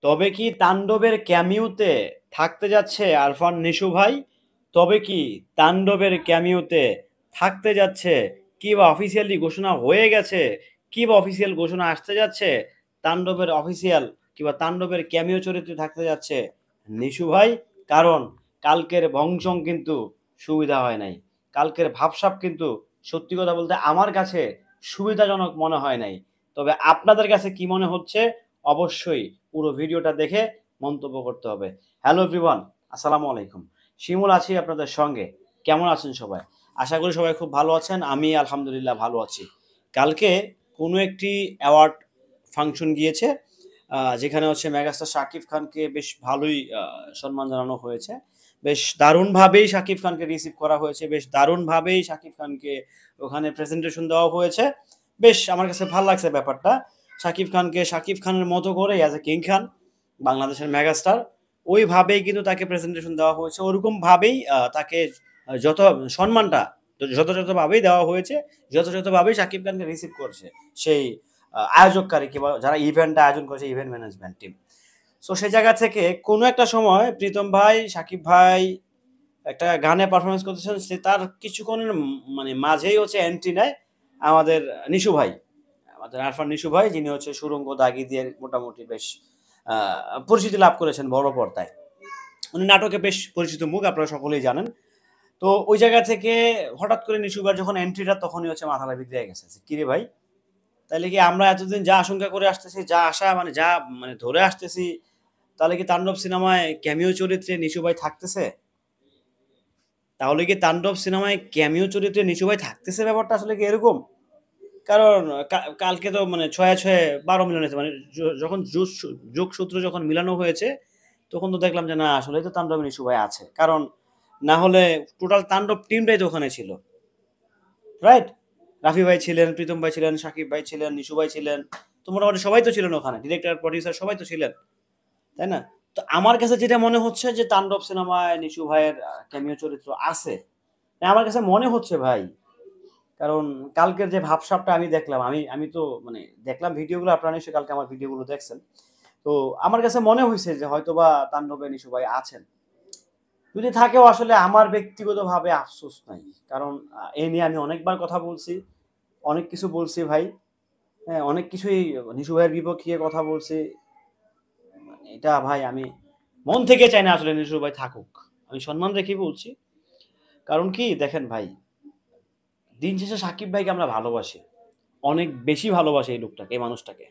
তবে কি তাণ্ডবের ক্যামিওতে থাকতে যাচ্ছে আরফান নিশু ভাই? তবে কি তাণ্ডবের ক্যামিওতে থাকতে যাচ্ছে, কি বা অফিসিয়ালি ঘোষণা হয়ে গেছে, কি বা অফিসিয়াল ঘোষণা আসতে যাচ্ছে, তাণ্ডবের অফিসিয়াল কিংবা তাণ্ডবের ক্যামিও চরিত্রে থাকতে যাচ্ছে নিশু ভাই? কারণ কালকের বংশং কিন্তু সুবিধা হয় নাই, কালকের ভাবসাব কিন্তু সত্যি কথা বলতে আমার কাছে সুবিধাজনক মনে হয় নাই। তবে আপনাদের কাছে কি মনে হচ্ছে অবশ্যই পুরো ভিডিওটা দেখে মন্তব্য করতে হবে। হ্যালো এভরিওয়ান, আসসালামু আলাইকুম। শিমুল আছি আপনাদের সঙ্গে। কেমন আছেন সবাই? আশা করি সবাই খুব ভালো আছেন। আমি আলহামদুলিল্লাহ ভালো আছি। কালকে কোনো একটি অ্যাওয়ার্ড ফাংশন গিয়েছে, যেখানে হচ্ছে মেগাস্টার শাকিব খানকে বেশ ভালোই সম্মান জানানো হয়েছে। বেশ দারুণভাবেই শাকিব খানকে রিসিভ করা হয়েছে। বেশ দারুণভাবেই শাকিব খানকে ওখানে প্রেজেন্টেশন দেওয়া হয়েছে। বেশ আমার কাছে ভাল লাগছে ব্যাপারটা। শাকিব খানকে শাকিব খানের মতো করে অ্যাজ এ কিং খান, বাংলাদেশের মেগাস্টার, ওইভাবেই কিন্তু তাকে প্রেজেন্টেশন দেওয়া হয়েছে। ওরকমভাবেই তাকে যত সম্মানটা যথাযথভাবেই দেওয়া হয়েছে, যথাযথভাবেই শাকিব খানকে রিসিভ করছে সেই আয়োজককারী কিংবা যারা ইভেন্টটা আয়োজন করেছে, ইভেন্ট ম্যানেজমেন্ট টিম। সো সেই জায়গা থেকে কোনো একটা সময় প্রীতম ভাই, শাকিব ভাই একটা গানে পারফরমেন্স করতেছেন, সে তার কিছুক্ষণের মানে মাঝেই হচ্ছে এন্ট্রি নেয় আমাদের নিশু ভাই, আমাদের আরফান নিশু ভাই, যিনি হচ্ছে সুরঙ্গ দাগি দিয়ে মোটামুটি বেশ পরিচিতি লাভ করেছেন বড় পর্দায়। উনি নাটকে বেশ পরিচিত মুখ, আপনারা সকলেই জানেন। তো ওই জায়গা থেকে হঠাৎ করে নিশু ভাই যখন এন্ট্রিটা, তখনই হচ্ছে মাথা বিগড়ে গেছে, কিরে ভাই, তাহলে কি আমরা এতদিন যা আশঙ্কা করে আসতেছি, যা আশা মানে যা মানে ধরে আসতেছি, তাহলে কি তাণ্ডব সিনেমায় ক্যামিও চরিত্রে নিশু ভাই থাকতেছে? তাহলে কি তাণ্ডব সিনেমায় ক্যামিও চরিত্রে নিশু ভাই থাকতেছে? ব্যাপারটা আসলে কি এরকম? কারণ কালকে তো মানে ছয়ে ছয়ে 12 মিলন হয়েছে, মানে যখন যোগসূত্র যখন মিলানো হয়েছে, তখন তো দেখলাম যে না, আসলেই তো তাণ্ডব নিশু ভাই আছে। কারণ না হলে টোটাল তাণ্ডব টিমটাই তো ওখানে ছিল, রাইট? রাফি ভাই ছিলেন, প্রীতম ভাই ছিলেন, সাকিব ভাই ছিলেন, নিশু ভাই ছিলেন, তো মোটামুটি সবাই তো ছিলেন ওখানে, ডিরেক্টর প্রডিউসার সবাই তো ছিলেন, তাই না? তো আমার কাছে যেটা মনে হচ্ছে যে তাণ্ডব সিনেমায় নিশু ভাইয়ের ক্যামিও চরিত্র আছে, আমার কাছে মনে হচ্ছে ভাই। কারণ কালকের যে ভাবসাবটা আমি দেখলাম, আমি আমি তো মানে দেখলাম ভিডিওগুলো, আপনারা নিশ্চয়ই কালকে আমার ভিডিওগুলো দেখছেন। তো আমার কাছে মনে হয়েছে যে হয়তোবা তাণ্ডবে নিশু ভাই আছেন। যদি থাকেও আসলে আমার ব্যক্তিগতভাবে আফসোস নাই। কারণ এ নিয়ে আমি অনেকবার কথা বলছি, অনেক কিছু বলছি ভাই। হ্যাঁ, অনেক কিছুই নিশু ভাইয়ের বিপক্ষে কথা বলছি। মানে এটা ভাই আমি মন থেকে চাই না আসলে নিশু ভাই থাকুক। আমি সম্মান রেখেই বলছি। কারণ কি দেখেন ভাই, দিন শেষে সাকিব ভাইকে আমরা ভালোবাসি। অনেক বেশি ভালোবাসি এই লোকটাকে, এই মানুষটাকে।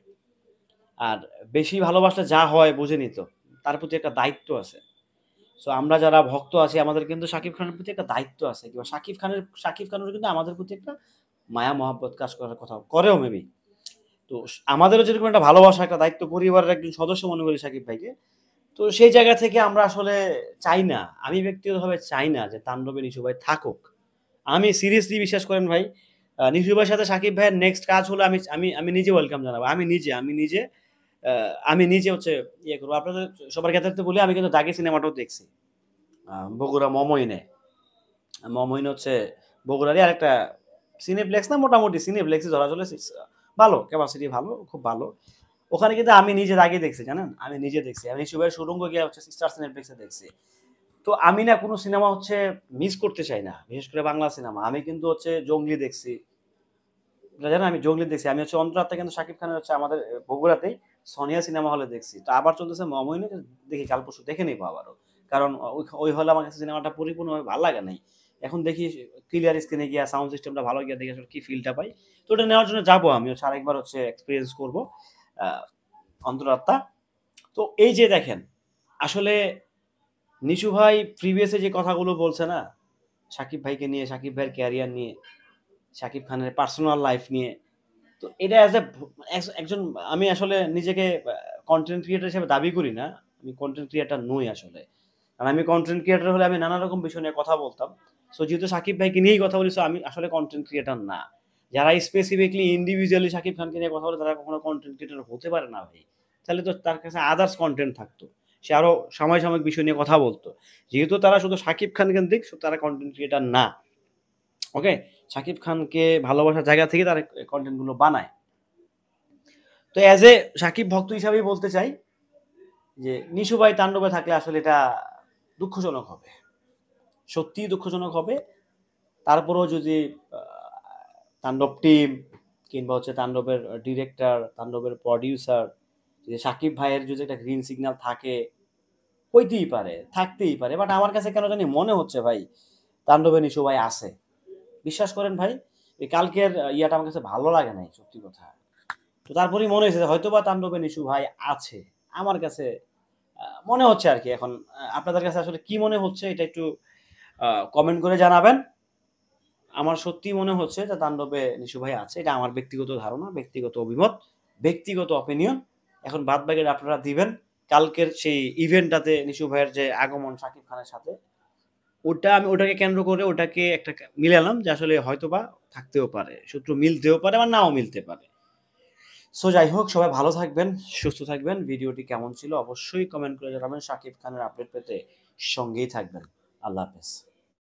আর বেশি ভালোবাসলে যা হয় বোঝেনই তো। তার প্রতি একটা দায়িত্ব আছে। সো আমরা যারা ভক্ত আছি, আমাদের কিন্তু শাকিব খানের প্রতি একটা দায়িত্ব আছে। কিংবা শাকিব খানেরও কিন্তু আমাদের প্রতি একটা মায়া মহব্বত কাজ করার কথা করেও মেবি। তো আমাদেরও যেরকম একটা ভালোবাসা, একটা দায়িত্ব, পরিবারের একজন সদস্য মনে করি শাকিব ভাইকে। তো সেই জায়গা থেকে আমরা আসলে চাই না, আমি ব্যক্তিগতভাবে চাই না যে তাণ্ডবে নিশু ভাই থাকুক। আমি সিরিয়াসলি বিশ্বাস করেন ভাই, নিশু ভাইয়ের সাথে শাকিব ভাইয়ের নেক্সট কাজ হলে আমি আমি আমি নিজে ওয়েলকাম জানাবো। আমি নিজে হচ্ছে ইয়ে করবো। আপনাদের সবার ক্ষেত্রে বলি, আমি কিন্তু দাগি সিনেমাটাও দেখছি, বগুড়া মমইনে। মমইন হচ্ছে বগুড়ারই আরেকটা সিনেপ্লেক্স, না মোটামুটি সিনেপ্লেক্সই ধরা চলে। ভালো ক্যাপাসিটি, ভালো, খুব ভালো। ওখানে কিন্তু আমি নিজে দাগি দেখছি, জানেন, আমি নিজে দেখছি। আমি নিশু ভাইয়ের সুরঙ্গ গিয়ে হচ্ছে স্টার সিনেপ্লেক্সে দেখছি। তো আমি না কোনো সিনেমা হচ্ছে মিস করতে চাই না, বিশেষ করে বাংলা সিনেমা। আমি কিন্তু হচ্ছে জঙ্গলি দেখছি, জানেন, আমি জঙ্গলি দেখছি। আমি হচ্ছে অন্তরাত্মা কিন্তু শাকিব খানের হচ্ছে আমাদের বগুড়াতেই সোনিয়া সিনেমা হলে দেখছি। তো আবার চলতেছে মমইনে, দেখি কাল পরশু দেখে নেবো আবারও। কারণ ওই হলে আমার কাছে সিনেমাটা পরিপূর্ণভাবে ভালো লাগে নাই। এখন দেখি ক্লিয়ার স্ক্রিনে গিয়া সাউন্ড সিস্টেমটা ভালো গিয়া দেখি আসলে কি ফিলটা পাই। তো ওটা নেওয়ার জন্য যাবো, আমি হচ্ছে আরেকবার হচ্ছে এক্সপিরিয়েন্স করবো অন্তরাত্মা। তো এই যে দেখেন, আসলে নিশু ভাই প্রিভিয়াসে যে কথাগুলো বলছে না, সাকিব ভাইকে নিয়ে, সাকিব ভাইয়ের ক্যারিয়ার নিয়ে, সাকিব খানের পার্সোনাল লাইফ নিয়ে, তো এটা অ্যাজ এ একজন, আমি আসলে নিজেকে কন্টেন্ট ক্রিয়েটর হিসেবে দাবি করি না। আমি কন্টেন্ট ক্রিয়েটর নই আসলে। কারণ আমি কন্টেন্ট ক্রিয়েটর হলে আমি নানা রকম বিষয় নিয়ে কথা বলতাম। সো যেহেতু সাকিব ভাইকে নিয়েই কথা বলি, সো আমি আসলে কন্টেন্ট ক্রিয়েটর না। যারা স্পেসিফিকলি ইন্ডিভিজুয়ালি সাকিব খানকে নিয়ে কথা বলে, তারা কখনো কন্টেন্ট ক্রিয়েটর হতে পারে না ভাই। তাহলে তো তার কাছে আদার্স কন্টেন্ট থাকতো, সে আরো সাময়িক বিষয় নিয়ে কথা বলতো। যেহেতু তারা শুধু সাকিব খান কেন্দ্রিক, তারা কন্টেন্ট ক্রিয়েটর না। ওকে, সাকিব খানকে ভালোবাসার জায়গা থেকে তারা কন্টেন্ট গুলো বানায়। তো অ্যাজ এ সাকিব ভক্ত হিসাবেই বলতে চাই, যে নিশু ভাই তাণ্ডবে থাকলে আসলে এটা দুঃখজনক হবে, সত্যিই দুঃখজনক হবে। তারপরেও যদি তাণ্ডব টিম কিংবা হচ্ছে তাণ্ডবের ডিরেক্টর, তাণ্ডবের প্রডিউসার, যে সাকিব ভাইয়ের যদি একটা গ্রিন সিগন্যাল থাকে, হইতেই পারে, থাকতেই পারে। বাট আমার কাছে কেন জানি মনে হচ্ছে ভাই তাণ্ডবে নিশু ভাই আছে। বিশ্বাস করেন ভাই, এই কালকের ইয়াটা আমার কাছে ভালো লাগে নাই সত্যি কথা। তো তারপরেই মনে হয়েছে যে হয়তোবা তাণ্ডবে নিশু ভাই আছে। আমার কাছে মনে হচ্ছে আরকি। এখন আপনাদের কাছে আসলে কি মনে হচ্ছে এটা একটু কমেন্ট করে জানাবেন। আমার সত্যিই মনে হচ্ছে যে তাণ্ডবে নিশু ভাই আছে। এটা আমার ব্যক্তিগত ধারণা, ব্যক্তিগত অভিমত, ব্যক্তিগত অপিনিয়ন। এখন বাদবাকিটা আপনারা দিবেন। কালকের সেই ইভেন্টটাতে নিশু ভাইয়ের যে আগমন শাকিব খানের সাথে, আমি ওটাকে কেন্দ্র করে ওটাকে একটা মিলালাম যে আসলে হয়তোবা থাকতেও পারে। সূত্র মিলতেও পারে আবার নাও মিলতে পারে। সো যাই হোক, সবাই ভালো থাকবেন, সুস্থ থাকবেন। ভিডিওটি কেমন ছিল অবশ্যই কমেন্ট করে জানাবেন। শাকিব খানের আপডেট পেতে সঙ্গেই থাকবেন। আল্লাহ হাফেজ।